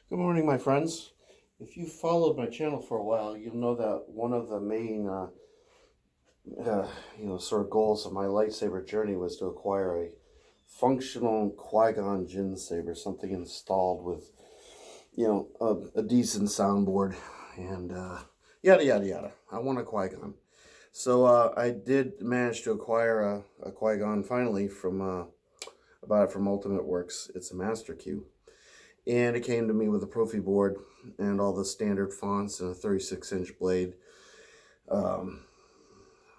Good morning, my friends. If you followed my channel for a while, you'll know that one of the main, sort of goals of my lightsaber journey was to acquire a functional Qui-Gon Jinn saber, something installed with, a decent soundboard and yada yada yada. I want a Qui-Gon, so I did manage to acquire a Qui-Gon finally from about it from Ultimate Works. It's a Master Q. And it came to me with a Profi board and all the standard fonts and a 36-inch blade. Um,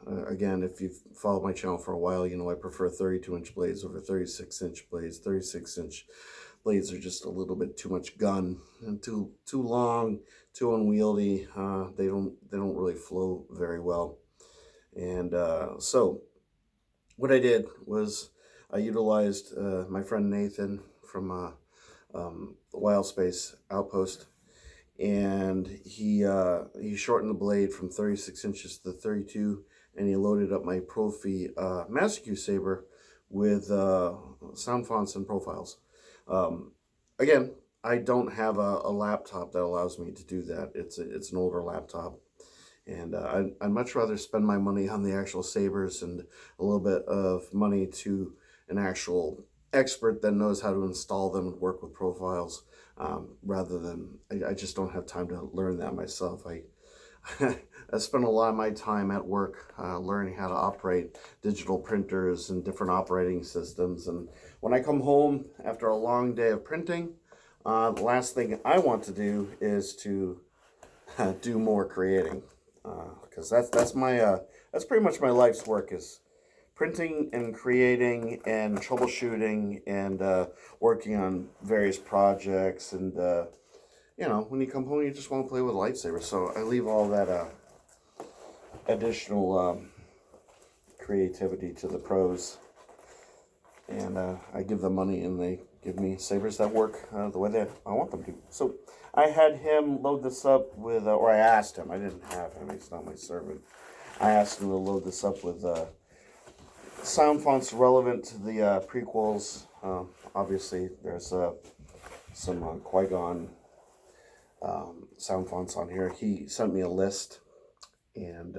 Again, if you've followed my channel for a while, you know I prefer 32-inch blades over 36-inch blades. 36-inch blades are just a little bit too much gun and too long, too unwieldy. They don't really flow very well. And so what I did was I utilized my friend Nathan from the Wild Space Outpost, and he shortened the blade from 36 inches to 32, and he loaded up my Profi Master Q saber with sound fonts and profiles. Again, I don't have a laptop that allows me to do that. It's an older laptop, and I'd much rather spend my money on the actual sabers and a little bit of money to an actual expert that knows how to install them and work with profiles, rather than I just don't have time to learn that myself. I spend a lot of my time at work learning how to operate digital printers and different operating systems, and when I come home after a long day of printing, the last thing I want to do is to do more creating, because that's pretty much my life's work, is printing and creating and troubleshooting and working on various projects. And when you come home, you just want to play with a lightsaber. So I leave all that additional creativity to the pros, and I give them money, and they give me sabers that work the way that I want them to. So I had him load this up with, or I asked him. I didn't have him; he's not my servant. I asked him to load this up with sound fonts relevant to the prequels. Obviously, there's some Qui-Gon sound fonts on here. He sent me a list, and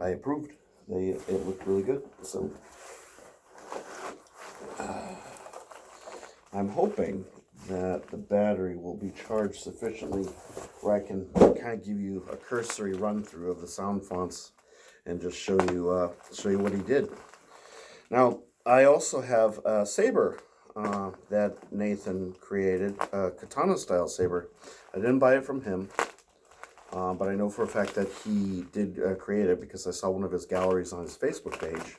I approved. It looked really good. So I'm hoping that the battery will be charged sufficiently where I can kind of give you a cursory run through of the sound fonts and just show you what he did. Now, I also have a saber that Nathan created, a katana style saber. I didn't buy it from him, but I know for a fact that he did create it because I saw one of his galleries on his Facebook page,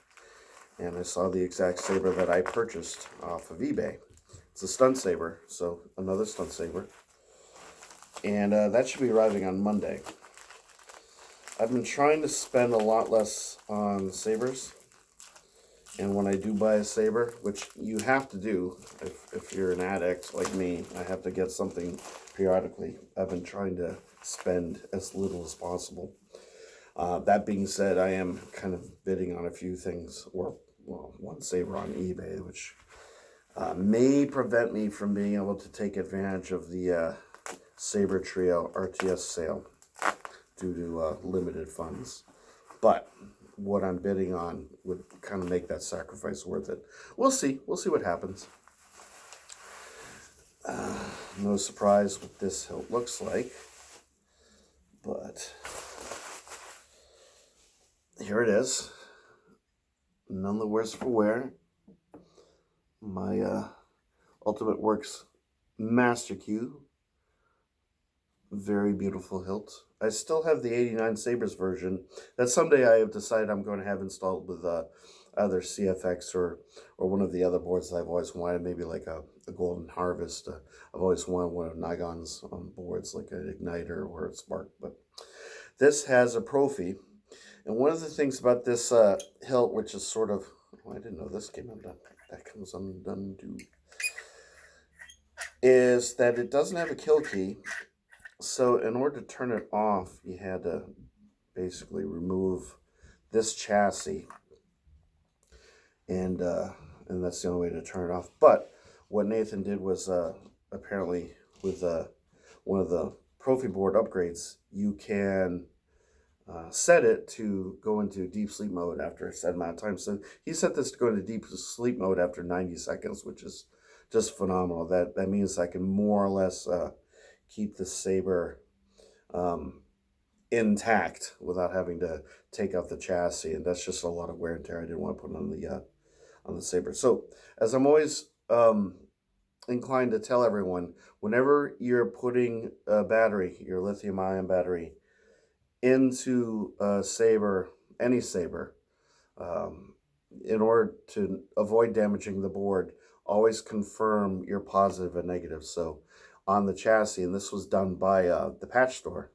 and I saw the exact saber that I purchased off of eBay. It's a stunt saber, so another stunt saber, and that should be arriving on Monday. I've been trying to spend a lot less on sabers, and when I do buy a saber, which you have to do if you're an addict like me, I have to get something periodically. I've been trying to spend as little as possible. That being said, I am kind of bidding on a few things, or one saber on eBay, which may prevent me from being able to take advantage of the Saber Trio RTS sale due to limited funds. But what I'm bidding on would kind of make that sacrifice worth it. We'll see. We'll see what happens. No surprise what this hilt looks like, but here it is. None the worse for wear. My Ultimate Works Master Q. Very beautiful hilt. I still have the 89 Sabres version that someday I have decided I'm going to have installed with either CFX or one of the other boards that I've always wanted, maybe like a Golden Harvest. I've always wanted one of Nigon's boards, like an Igniter or a Spark. But this has a Profi. And one of the things about this hilt, which is sort of, I didn't know this came undone. That comes undone too. Is that it doesn't have a kill key. So in order to turn it off, you had to basically remove this chassis, and that's the only way to turn it off. But what Nathan did was apparently with one of the Profi board upgrades, you can set it to go into deep sleep mode after a set amount of time. So he set this to go into deep sleep mode after 90 seconds, which is just phenomenal. That means I can more or less keep the saber intact without having to take out the chassis, and that's just a lot of wear and tear I didn't want to put on the saber. So as I'm always inclined to tell everyone, whenever you're putting a battery, your lithium ion battery, into a saber, any saber, in order to avoid damaging the board, always confirm your positive and negative. So on the chassis, and this was done by the patch store,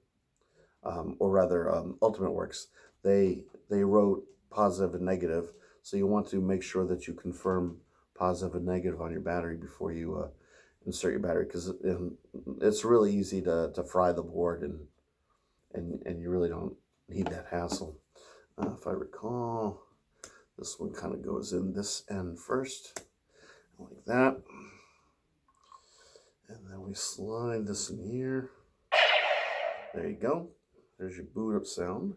or rather Ultimate Works, they wrote positive and negative. So you want to make sure that you confirm positive and negative on your battery before you insert your battery, because it's really easy to fry the board, and you really don't need that hassle. If I recall, this one kind of goes in this end first, like that. And then we slide this in here. There you go. There's your boot up sound.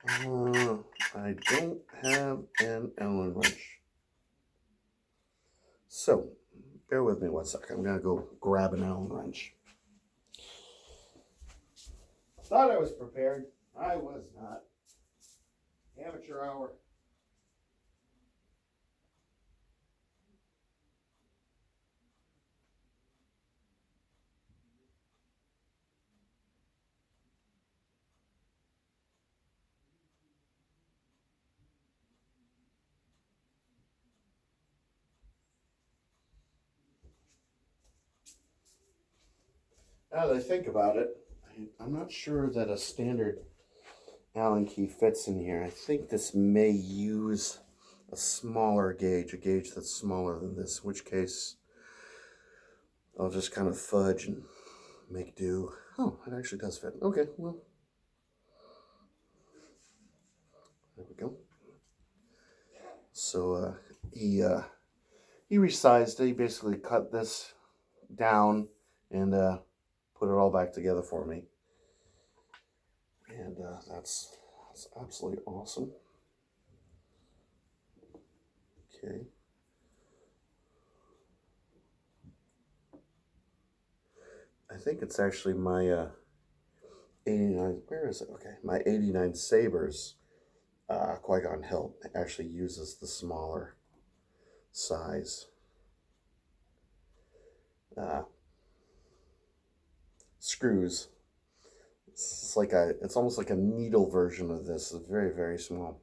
I don't have an Allen wrench. So, bear with me one sec. I'm going to go grab an Allen wrench. Thought I was prepared. I was not. Amateur hour. Now that I think about it, I'm not sure that a standard Allen key fits in here. I think this may use a smaller gauge, a gauge that's smaller than this, in which case I'll just kind of fudge and make do. Oh, it actually does fit. Okay, well, there we go. So he resized it. He basically cut this down and put it all back together for me. And that's absolutely awesome. Okay. I think it's actually my 89, where is it? Okay, my 89 Sabers Qui-Gon hilt actually uses the smaller size screws. It's almost like a needle version of this. It's very, very small.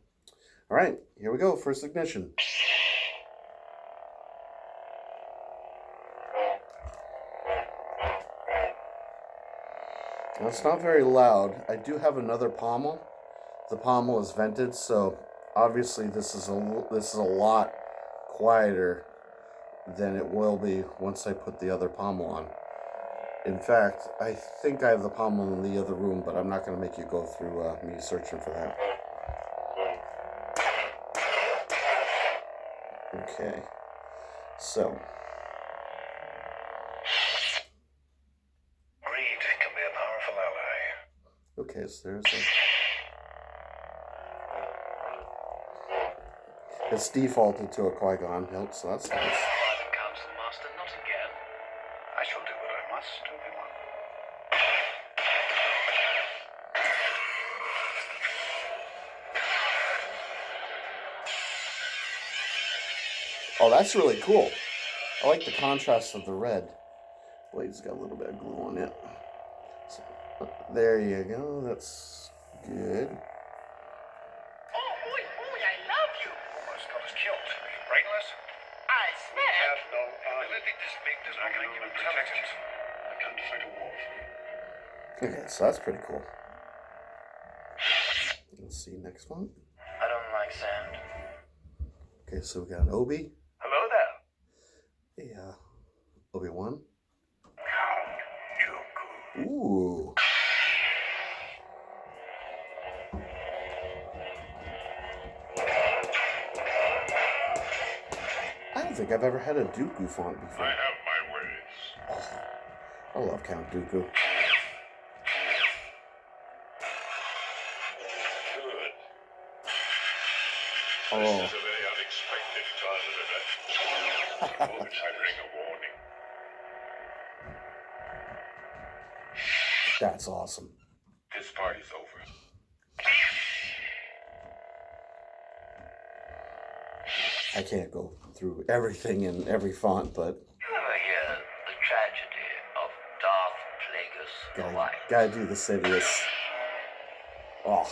All right, here we go. First ignition. Now, it's not very loud. I do have another pommel. The pommel is vented, so obviously this is a lot quieter than it will be once I put the other pommel on. In fact, I think I have the pommel in the other room, but I'm not going to make you go through me searching for that. Okay, so. Greed can be a powerful ally. Okay, so there's it's defaulted to a Qui-Gon hilt, so that's nice. Private council master, not again. I shall do what I must, Obi-Wan. Oh, that's really cool. I like the contrast of the red. Blade's got a little bit of glue on it. So, there you go. That's good. I love you. Almost got us killed. Are you brainless? I swear. We have no ability to speak. Does not make you intelligent. I can't fight a war for you. Okay, so that's pretty cool. Let's see, next one. I don't like sand. Okay, so we got an Obi. Hello there. Hey, Obi-Wan. You cool. Ooh. I don't think I've ever had a Dooku font before. I have my way. I love Count Dooku. Good. Oh. This is a very unexpected turn of events. Oops, I bring a warning. That's awesome. This party's over. I can't go through everything in every font, but You ever hear the tragedy of Darth Plagueis the White? gotta do the Sidious. Oh.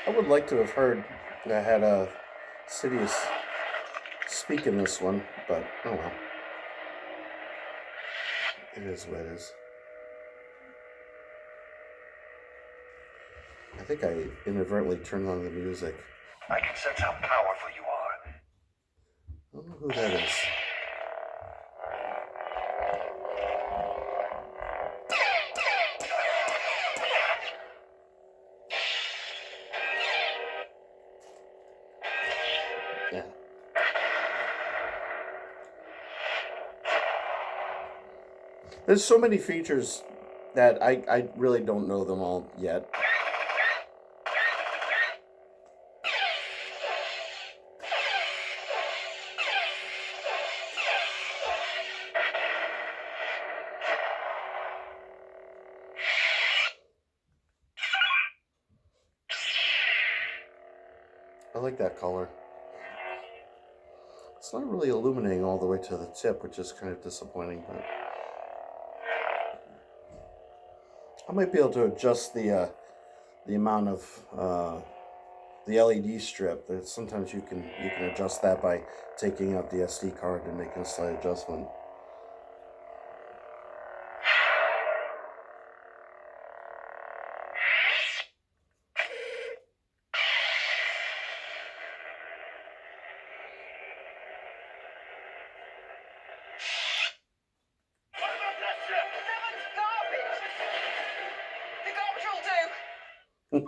I would like to have heard that had a Sidious speak in this one, but oh well. It is what it is. I think I inadvertently turned on the music. I can sense how powerful you are. I don't know who that is. Yeah. There's so many features that I really don't know them all yet. I like that color. It's not really illuminating all the way to the tip, which is kind of disappointing, but I might be able to adjust the amount of the LED strip. Sometimes you can adjust that by taking out the SD card and making a slight adjustment. What about that ship? Seven's garbage! The garbage will do!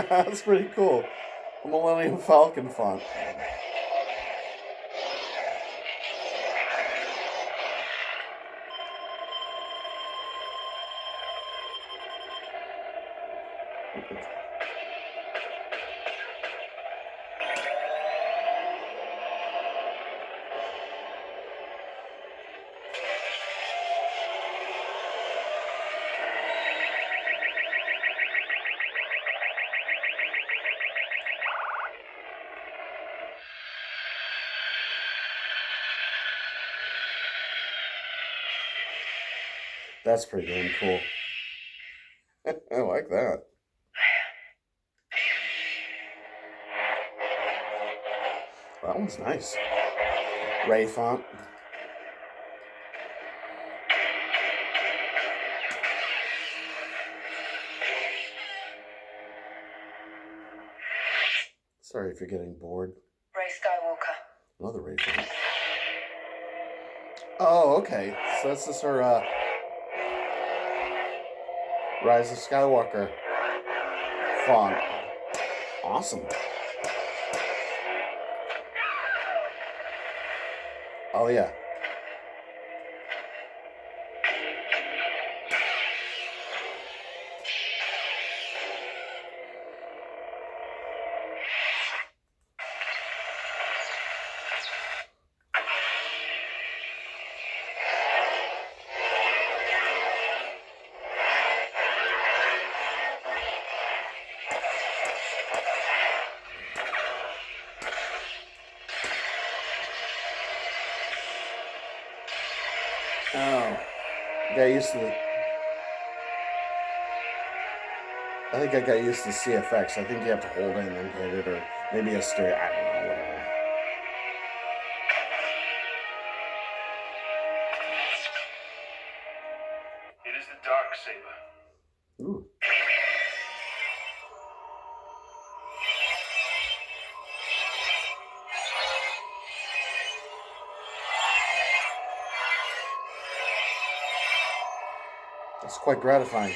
That's pretty cool. The Millennium Falcon font. That's pretty damn cool. I like that. That one's nice. Ray font. Sorry if you're getting bored. Ray Skywalker. Another Ray font. Oh, okay. So this is her Rise of Skywalker font. Awesome. Oh yeah. Oh, got used to the. I think I got used to CFX. I think you have to hold in and hit it, or maybe a stereo. I don't know, whatever. It is the dark saber. Ooh. It's quite gratifying.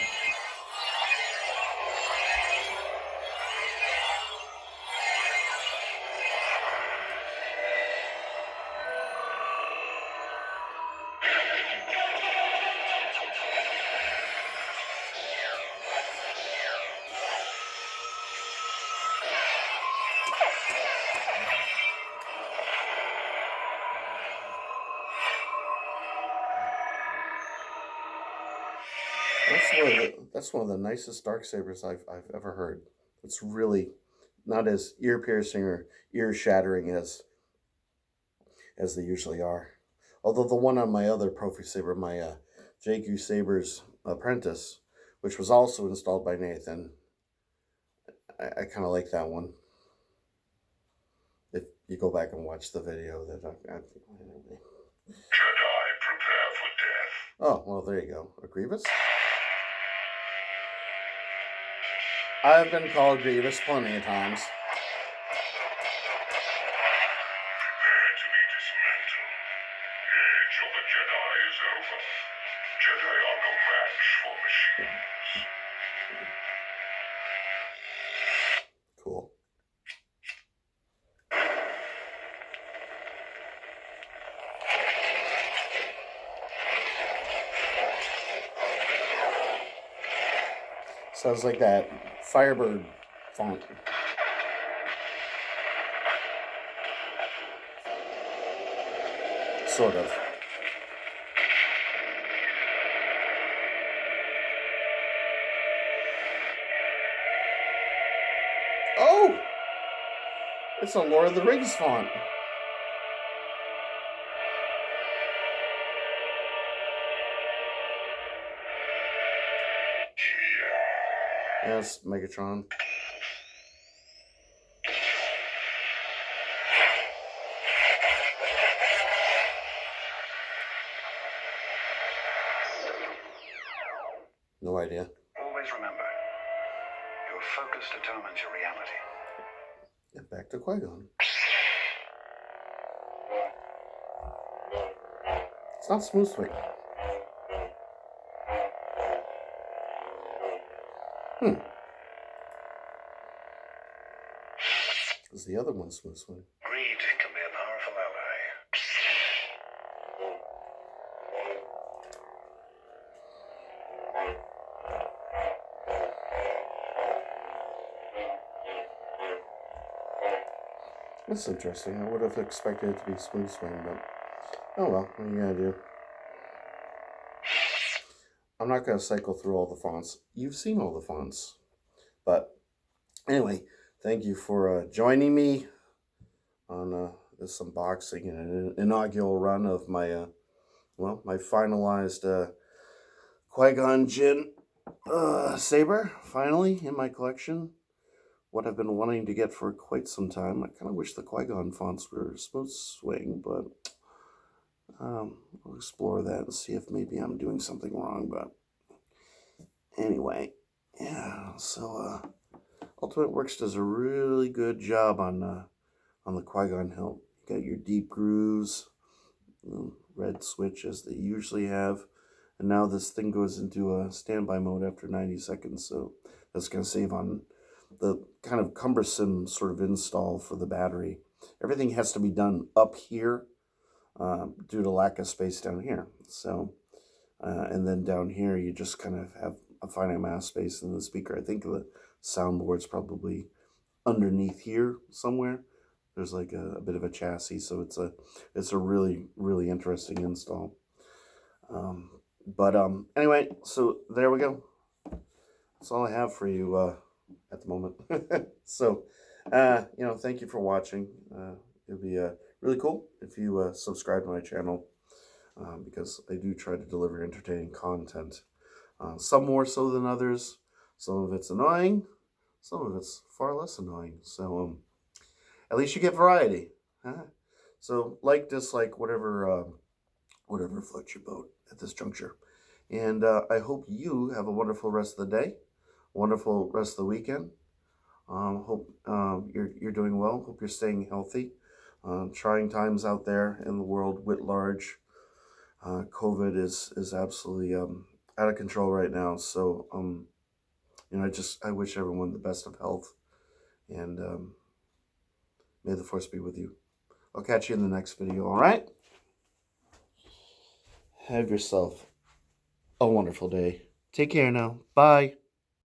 That's one of the nicest dark sabers I've ever heard. It's really not as ear piercing or ear shattering as they usually are. Although the one on my other Profi saber, my JQ Saber's Apprentice, which was also installed by Nathan, I kind of like that one. If you go back and watch the video, that Jedi, prepare for death. Oh, well, there you go. A Grievous? I've been called Grievous plenty of times. Prepare to be dismantled. The age of the Jedi is over. Jedi are no match for machines. Cool. Sounds like that Firebird font. Sort of. Oh! It's a Lord of the Rings font. Yes, Megatron. No idea. Always remember, your focus determines your reality. Get back to Qui-Gon. It's not smooth swing. Is the other one smooth swing? Greed can be a powerful ally. That's interesting. I would have expected it to be smooth swing, but oh well, what are you gonna do? I'm not gonna cycle through all the fonts. You've seen all the fonts. But anyway, thank you for joining me on this unboxing and an inaugural run of my my finalized Qui-Gon Jinn saber, finally in my collection. What I've been wanting to get for quite some time. I kind of wish the Qui-Gon fonts were smooth swing, but we'll explore that and see if maybe I'm doing something wrong. But anyway, yeah. So Ultimate Works does a really good job on the Qui-Gon hilt. You got your deep grooves, red switch as they usually have. And now this thing goes into a standby mode after 90 seconds, so that's going to save on the kind of cumbersome sort of install for the battery. Everything has to be done up here due to lack of space down here. So, and then down here you just kind of have a finite amount of space in the speaker. I think the soundboard's probably underneath here somewhere. There's like a bit of a chassis, so it's a really, really interesting install. But anyway, so there we go. That's all I have for you at the moment. So, thank you for watching. It'd be really cool if you subscribe to my channel because I do try to deliver entertaining content. Some more so than others. Some of it's annoying. Some of it's far less annoying. So, at least you get variety. So, like, dislike, whatever floats your boat at this juncture. And I hope you have a wonderful rest of the day, wonderful rest of the weekend. Hope you're doing well. Hope you're staying healthy. Trying times out there in the world writ large. COVID is absolutely out of control right now. So, you know, I wish everyone the best of health, and may the force be with you. I'll catch you in the next video. All right. Have yourself a wonderful day. Take care now. Bye.